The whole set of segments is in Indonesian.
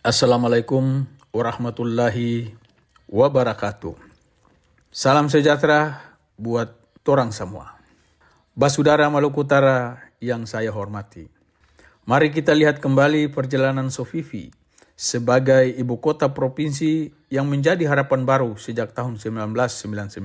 Assalamualaikum warahmatullahi wabarakatuh. Salam sejahtera buat torang semua. Basudara Maluku Utara yang saya hormati. Mari kita lihat kembali perjalanan Sofifi sebagai ibu kota provinsi yang menjadi harapan baru sejak tahun 1999.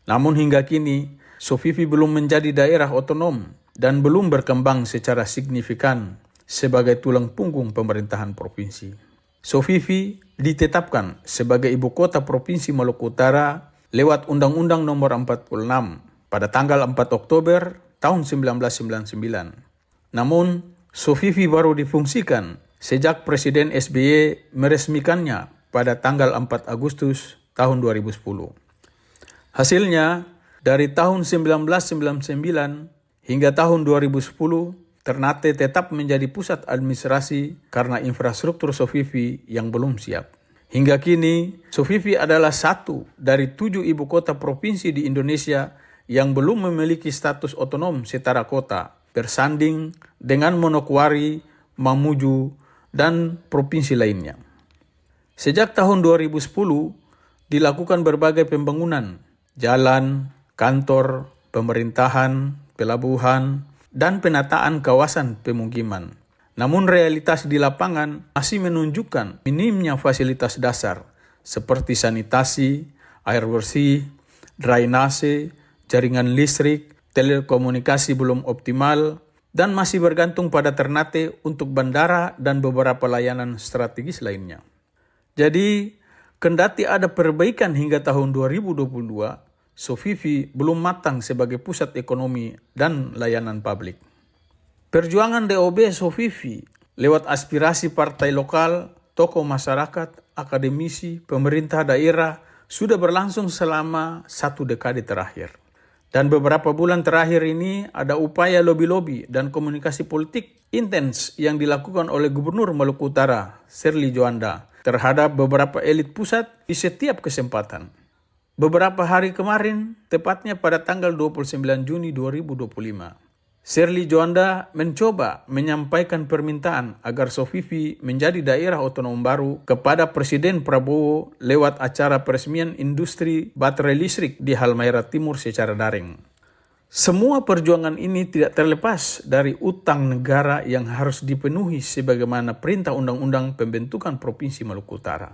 Namun hingga kini, Sofifi belum menjadi daerah otonom dan belum berkembang secara signifikan sebagai tulang punggung pemerintahan provinsi. Sofifi ditetapkan sebagai ibu kota provinsi Maluku Utara lewat Undang-Undang Nomor 46 pada tanggal 4 Oktober tahun 1999. Namun, Sofifi baru difungsikan sejak Presiden SBY meresmikannya pada tanggal 4 Agustus tahun 2010. Hasilnya, dari tahun 1999 hingga tahun 2010, Ternate tetap menjadi pusat administrasi karena infrastruktur Sofifi yang belum siap. Hingga kini, Sofifi adalah satu dari 7 ibu kota provinsi di Indonesia yang belum memiliki status otonom setara kota, bersanding dengan Manokwari, Mamuju, dan provinsi lainnya. Sejak tahun 2010, dilakukan berbagai pembangunan, jalan, kantor, pemerintahan, pelabuhan, dan penataan kawasan pemukiman. Namun realitas di lapangan masih menunjukkan minimnya fasilitas dasar seperti sanitasi, air bersih, drainase, jaringan listrik, telekomunikasi belum optimal, dan masih bergantung pada Ternate untuk bandara dan beberapa layanan strategis lainnya. Jadi, kendati ada perbaikan hingga tahun 2022, Sofifi belum matang sebagai pusat ekonomi dan layanan publik. Perjuangan DOB Sofifi lewat aspirasi partai lokal, tokoh masyarakat, akademisi, pemerintah daerah sudah berlangsung selama 1 dekade terakhir. Dan beberapa bulan terakhir ini ada upaya lobi-lobi dan komunikasi politik intens yang dilakukan oleh Gubernur Maluku Utara, Sherly Djuanda, terhadap beberapa elit pusat di setiap kesempatan. Beberapa hari kemarin, tepatnya pada tanggal 29 Juni 2025, Sherly Djuanda mencoba menyampaikan permintaan agar Sofifi menjadi daerah otonom baru kepada Presiden Prabowo lewat acara peresmian industri baterai listrik di Halmahera Timur secara daring. Semua perjuangan ini tidak terlepas dari utang negara yang harus dipenuhi sebagaimana perintah Undang-Undang Pembentukan Provinsi Maluku Utara.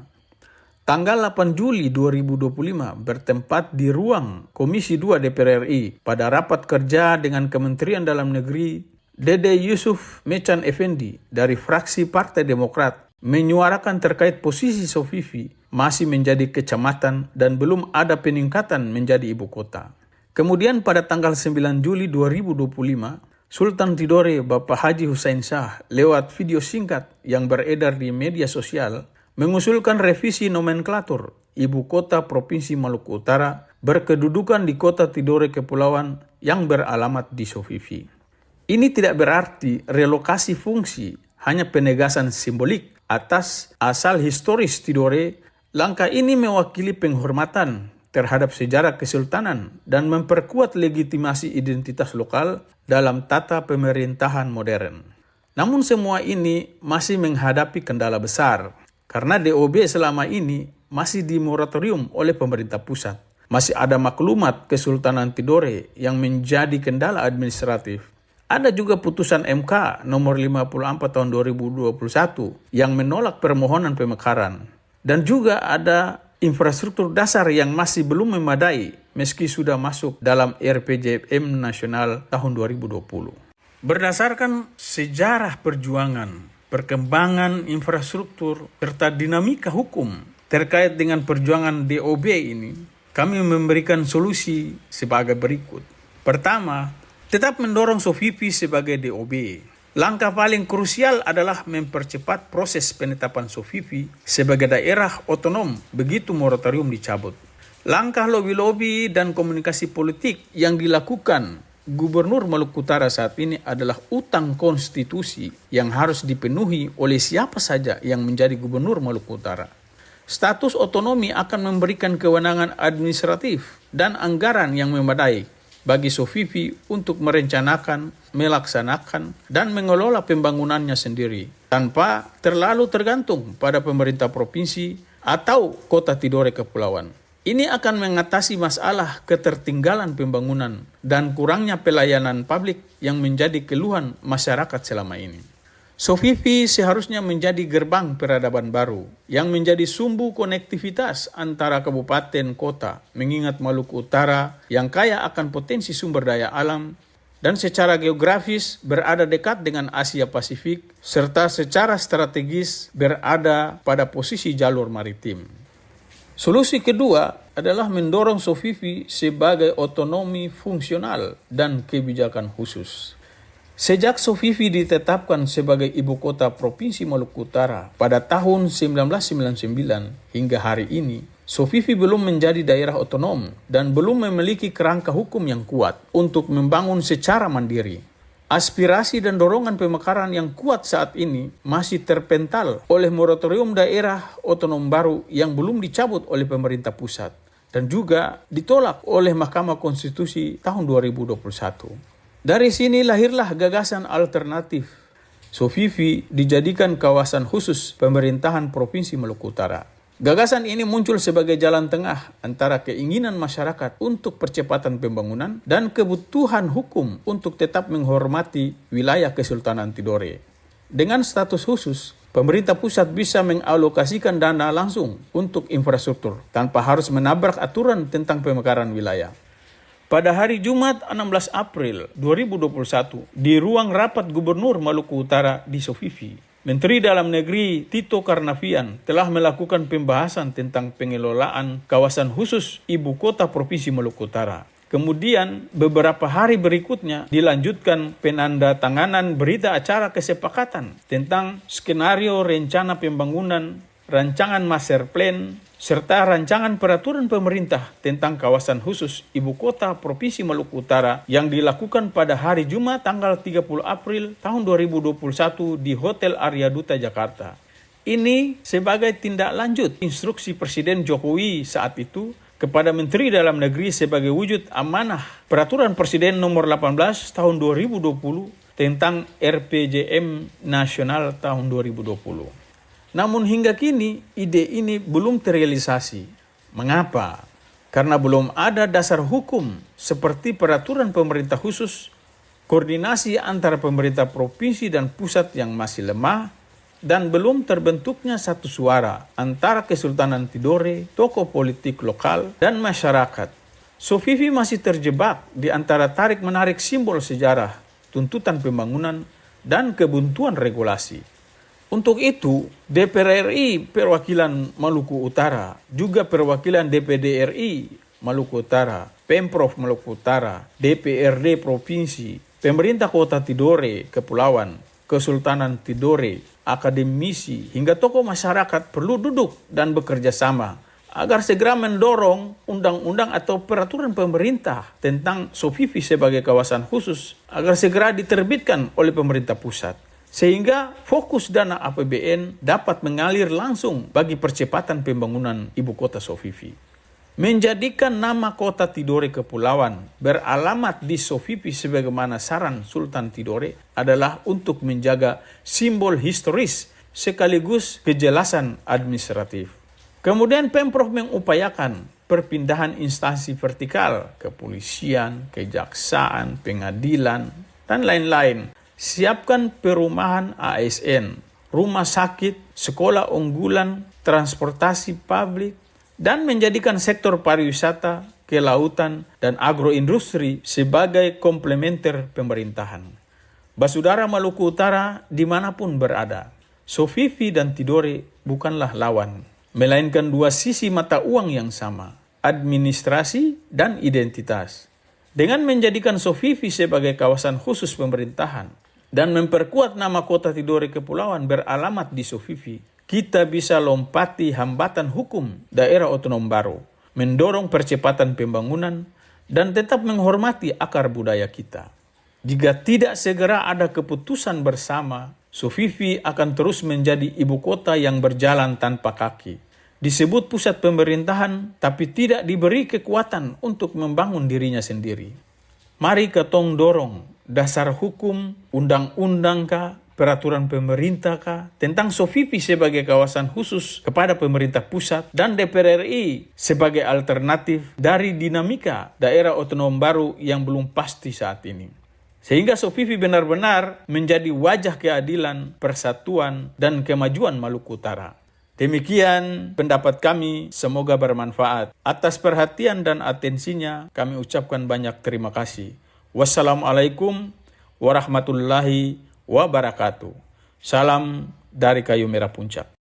Tanggal 8 Juli 2025 bertempat di ruang Komisi 2 DPR RI pada rapat kerja dengan Kementerian Dalam Negeri, Dede Yusuf Mecan Effendi dari fraksi Partai Demokrat menyuarakan terkait posisi Sofifi masih menjadi kecamatan dan belum ada peningkatan menjadi ibu kota. Kemudian pada tanggal 9 Juli 2025, Sultan Tidore Bapak Haji Hussein Shah lewat video singkat yang beredar di media sosial mengusulkan revisi nomenklatur ibu kota Provinsi Maluku Utara berkedudukan di kota Tidore Kepulauan yang beralamat di Sofifi. Ini tidak berarti relokasi fungsi, hanya penegasan simbolik atas asal historis Tidore. Langkah ini mewakili penghormatan terhadap sejarah kesultanan dan memperkuat legitimasi identitas lokal dalam tata pemerintahan modern. Namun semua ini masih menghadapi kendala besar, karena DOB selama ini masih dimoratorium oleh pemerintah pusat. Masih ada maklumat Kesultanan Tidore yang menjadi kendala administratif. Ada juga putusan MK nomor 54 tahun 2021 yang menolak permohonan pemekaran. Dan juga ada infrastruktur dasar yang masih belum memadai meski sudah masuk dalam RPJMD nasional tahun 2020. Berdasarkan sejarah perjuangan, perkembangan infrastruktur, serta dinamika hukum terkait dengan perjuangan DOB ini, kami memberikan solusi sebagai berikut. Pertama, tetap mendorong Sofifi sebagai DOB. Langkah paling krusial adalah mempercepat proses penetapan Sofifi sebagai daerah otonom begitu moratorium dicabut. Langkah lobi-lobi dan komunikasi politik yang dilakukan Gubernur Maluku Utara saat ini adalah utang konstitusi yang harus dipenuhi oleh siapa saja yang menjadi Gubernur Maluku Utara. Status otonomi akan memberikan kewenangan administratif dan anggaran yang memadai bagi Sofifi untuk merencanakan, melaksanakan, dan mengelola pembangunannya sendiri tanpa terlalu tergantung pada pemerintah provinsi atau kota Tidore Kepulauan. Ini akan mengatasi masalah ketertinggalan pembangunan dan kurangnya pelayanan publik yang menjadi keluhan masyarakat selama ini. Sofifi seharusnya menjadi gerbang peradaban baru yang menjadi sumbu konektivitas antara kabupaten kota, mengingat Maluku Utara yang kaya akan potensi sumber daya alam dan secara geografis berada dekat dengan Asia Pasifik serta secara strategis berada pada posisi jalur maritim. Solusi kedua adalah mendorong Sofifi sebagai otonomi fungsional dan kebijakan khusus. Sejak Sofifi ditetapkan sebagai ibu kota Provinsi Maluku Utara pada tahun 1999 hingga hari ini, Sofifi belum menjadi daerah otonom dan belum memiliki kerangka hukum yang kuat untuk membangun secara mandiri. Aspirasi dan dorongan pemekaran yang kuat saat ini masih terpental oleh moratorium daerah otonom baru yang belum dicabut oleh pemerintah pusat dan juga ditolak oleh Mahkamah Konstitusi tahun 2021. Dari sini lahirlah gagasan alternatif. Sofifi dijadikan kawasan khusus pemerintahan Provinsi Maluku Utara. Gagasan ini muncul sebagai jalan tengah antara keinginan masyarakat untuk percepatan pembangunan dan kebutuhan hukum untuk tetap menghormati wilayah Kesultanan Tidore. Dengan status khusus, pemerintah pusat bisa mengalokasikan dana langsung untuk infrastruktur tanpa harus menabrak aturan tentang pemekaran wilayah. Pada hari Jumat 16 April 2021, di ruang rapat Gubernur Maluku Utara di Sofifi, Menteri Dalam Negeri Tito Karnavian telah melakukan pembahasan tentang pengelolaan kawasan khusus Ibu Kota Provinsi Maluku Utara. Kemudian beberapa hari berikutnya dilanjutkan penandatanganan berita acara kesepakatan tentang skenario rencana pembangunan, rancangan master plan, serta rancangan peraturan pemerintah tentang kawasan khusus Ibu Kota Provinsi Maluku Utara yang dilakukan pada hari Jumat tanggal 30 April tahun 2021 di Hotel Arya Duta Jakarta. Ini sebagai tindak lanjut instruksi Presiden Jokowi saat itu kepada Menteri Dalam Negeri sebagai wujud amanah Peraturan Presiden Nomor 18 tahun 2020 tentang RPJM Nasional tahun 2020. Namun hingga kini ide ini belum terrealisasi. Mengapa? Karena belum ada dasar hukum seperti peraturan pemerintah khusus, koordinasi antara pemerintah provinsi dan pusat yang masih lemah, dan belum terbentuknya satu suara antara Kesultanan Tidore, tokoh politik lokal, dan masyarakat. Sofifi masih terjebak di antara tarik-menarik simbol sejarah, tuntutan pembangunan, dan kebuntuan regulasi. Untuk itu, DPR RI Perwakilan Maluku Utara, juga perwakilan DPD RI Maluku Utara, Pemprov Maluku Utara, DPRD Provinsi, Pemerintah Kota Tidore Kepulauan, Kesultanan Tidore, akademisi, hingga tokoh masyarakat perlu duduk dan bekerja sama agar segera mendorong undang-undang atau peraturan pemerintah tentang Sofifi sebagai kawasan khusus agar segera diterbitkan oleh pemerintah pusat. Sehingga fokus dana APBN dapat mengalir langsung bagi percepatan pembangunan ibu kota Sofifi. Menjadikan nama kota Tidore Kepulauan beralamat di Sofifi sebagaimana saran Sultan Tidore adalah untuk menjaga simbol historis sekaligus kejelasan administratif. Kemudian Pemprov mengupayakan perpindahan instansi vertikal, kepolisian, kejaksaan, pengadilan, dan lain-lain. Siapkan perumahan ASN, rumah sakit, sekolah unggulan, transportasi publik, dan menjadikan sektor pariwisata, kelautan, dan agroindustri sebagai komplementer pemerintahan. Basudara Maluku Utara dimanapun berada, Sofifi dan Tidore bukanlah lawan, melainkan dua sisi mata uang yang sama, administrasi dan identitas. Dengan menjadikan Sofifi sebagai kawasan khusus pemerintahan dan memperkuat nama kota Tidore Kepulauan beralamat di Sofifi, kita bisa lompati hambatan hukum daerah otonom baru, mendorong percepatan pembangunan, dan tetap menghormati akar budaya kita. Jika tidak segera ada keputusan bersama, Sofifi akan terus menjadi ibu kota yang berjalan tanpa kaki. Disebut pusat pemerintahan, tapi tidak diberi kekuatan untuk membangun dirinya sendiri. Mari ketong dorong dasar hukum, undang-undang kah, peraturan pemerintah kah, tentang SOFIPI sebagai kawasan khusus kepada pemerintah pusat dan DPR RI sebagai alternatif dari dinamika daerah otonom baru yang belum pasti saat ini. Sehingga SOFIPI benar-benar menjadi wajah keadilan, persatuan, dan kemajuan Maluku Utara. Demikian pendapat kami, semoga bermanfaat. Atas perhatian dan atensinya, kami ucapkan banyak terima kasih. Wassalamualaikum warahmatullahi wabarakatuh. Salam dari Kayu Merah Puncak.